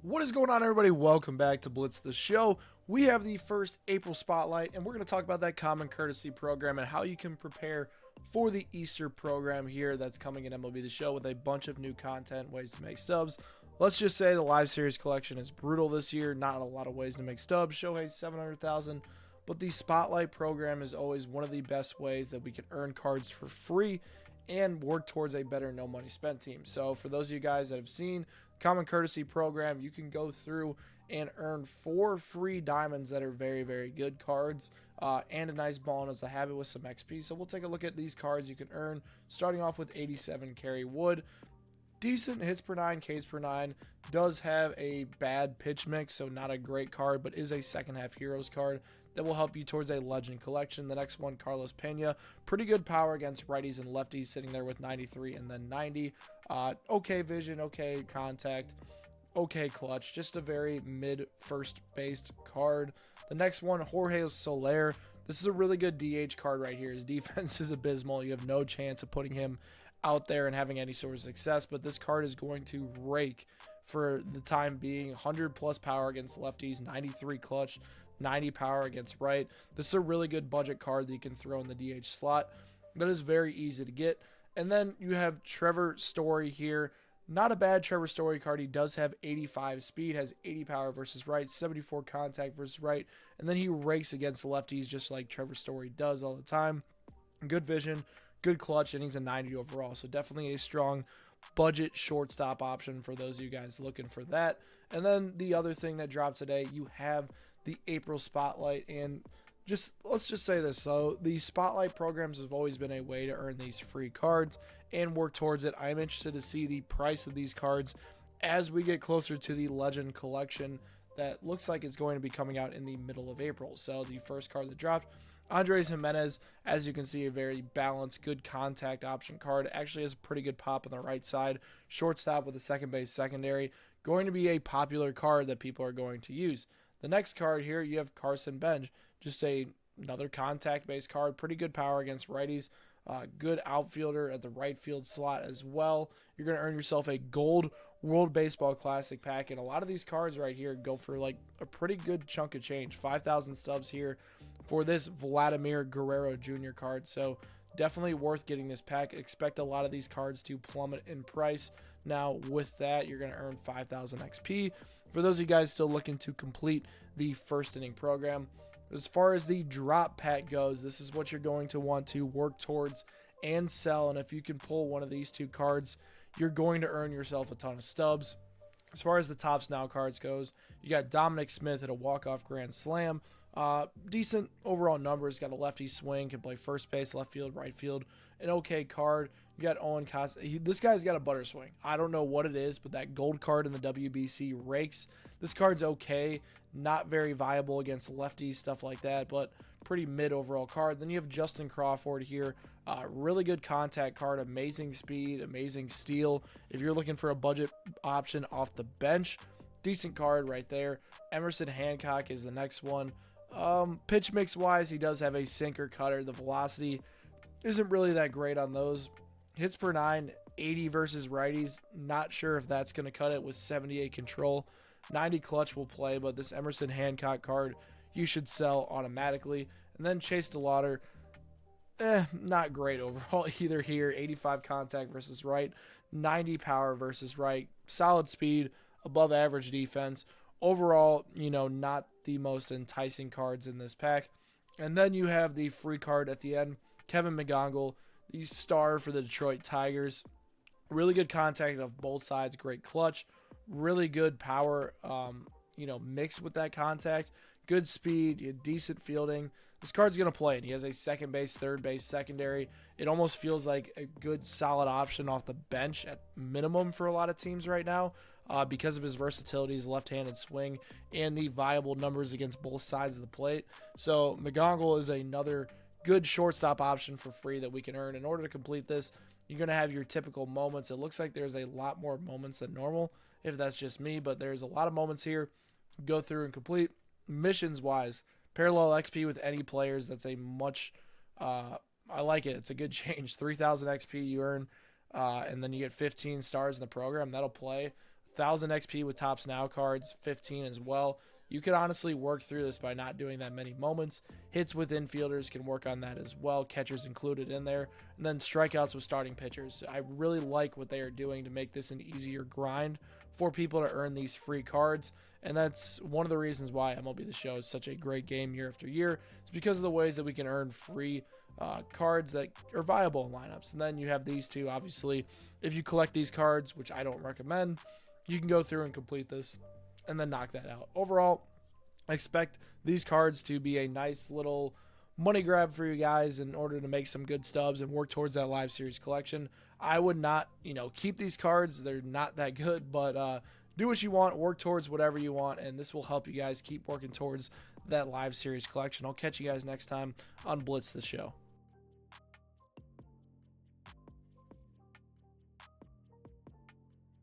What is going on, everybody? Welcome back to Blitz the Show. We have the first April Spotlight, and we're going to talk about that Common Courtesy program and how you can prepare for the Easter program here that's coming in MLB The Show with a bunch of new content, ways to make stubs. Let's just say the live series collection is brutal this year. Not a lot of ways to make stubs. Shohei's 700,000, but the Spotlight program is always one of the best ways that we can earn cards for free and work towards a better no money spent team. So for those of you guys that have seen Common Courtesy program, you can go through and earn 4 free diamonds that are very, very good cards and a nice bonus to have it with some XP. So we'll take a look at these cards you can earn, starting off with 87 Carry Wood. Decent hits per 9, Ks per 9, does have a bad pitch mix, so not a great card, but is a second half heroes card that will help you towards a legend collection. The next one, Carlos Pena, pretty good power against righties and lefties, sitting there with 93 and then 90. Okay vision, okay contact, okay clutch, just a very mid first based card. The next one, Jorge Soler. This is a really good DH card right here. His defense is abysmal. You have no chance of putting him out there and having any sort of success, but this card is going to rake for the time being. 100 plus power against lefties, 93 clutch, 90 power against right. This is a really good budget card that you can throw in the DH slot. That is very easy to get. And then you have Trevor Story here. Not a bad Trevor Story card. He does have 85 speed, has 80 power versus right, 74 contact versus right, and then he rakes against lefties just like Trevor Story does all the time. Good vision, good clutch, innings, and 90 overall. So definitely a strong budget shortstop option for those of you guys looking for that. And then the other thing that dropped today, you have the April Spotlight. And let's just say this. So the Spotlight programs have always been a way to earn these free cards and work towards it. I'm interested to see the price of these cards as we get closer to the Legend Collection that looks like it's going to be coming out in the middle of April. So the first card that dropped, Andres Jimenez, as you can see, a very balanced, good contact option card. Actually has a pretty good pop on the right side. Shortstop with a second base secondary. Going to be a popular card that people are going to use. The next card here, you have Carson Bench. Just another contact-based card. Pretty good power against righties. Good outfielder at the right field slot as well. You're going to earn yourself a gold World Baseball Classic pack. And a lot of these cards right here go for like a pretty good chunk of change. 5,000 stubs here for this Vladimir Guerrero Jr. card. So definitely worth getting this pack. Expect a lot of these cards to plummet in price. Now with that, you're going to earn 5,000 XP. For those of you guys still looking to complete the first inning program, as far as the drop pack goes, this is what you're going to want to work towards and sell. And if you can pull one of these two cards, you're going to earn yourself a ton of stubs. As far as the Tops Now cards goes, you got Dominic Smith at a walk-off grand slam. Decent overall numbers. Got a lefty swing, can play first base, left field, right field. An okay card. You got Owen Costa. This guy's got a butter swing. I don't know what it is, but that gold card in the WBC rakes. This card's okay. Not very viable against lefties, stuff like that, but pretty mid overall card. Then you have Justin Crawford here. Really good contact card. Amazing speed, amazing steal. If you're looking for a budget option off the bench, decent card right there. Emerson Hancock is the next one. Pitch mix wise, he does have a sinker cutter. The velocity isn't really that great on those. Hits per 9, 80 versus righties. Not sure if that's going to cut it with 78 control. 90 clutch will play, but this Emerson Hancock card you should sell automatically. And then Chase DeLauder, not great overall either here. 85 contact versus right, 90 power versus right. Solid speed, above average defense. Overall, not the most enticing cards in this pack. And then you have the free card at the end, Kevin McGonigal, the star for the Detroit Tigers. Really good contact of both sides, great clutch, really good power, mixed with that contact. Good speed, decent fielding. This card's going to play it. He has a second base, third base, secondary. It almost feels like a good solid option off the bench at minimum for a lot of teams right now because of his versatility, his left-handed swing, and the viable numbers against both sides of the plate. So McGonigal is another good shortstop option for free that we can earn. In order to complete this, you're going to have your typical moments. It looks like there's a lot more moments than normal, if that's just me, but there's a lot of moments here. Go through and complete. Missions wise, parallel XP with any players. That's a much I like it. It's a good change. 3,000 XP you earn, and then you get 15 stars in the program. That'll play. 1,000 XP with Tops Now cards, 15 as well. You could honestly work through this by not doing that many moments. Hits with infielders can work on that as well, catchers included in there. And then strikeouts with starting pitchers. I really like what they are doing to make this an easier grind for people to earn these free cards. And that's one of the reasons why MLB The Show is such a great game year after year. It's because of the ways that we can earn free cards that are viable in lineups. And then you have these two. Obviously, if you collect these cards, which I don't recommend, you can go through and complete this and then knock that out. Overall, I expect these cards to be a nice little money grab for you guys in order to make some good stubs and work towards that live series collection. I would not, keep these cards. They're not that good, but do what you want, work towards whatever you want, and this will help you guys keep working towards that live series collection. I'll catch you guys next time on Blitz the Show.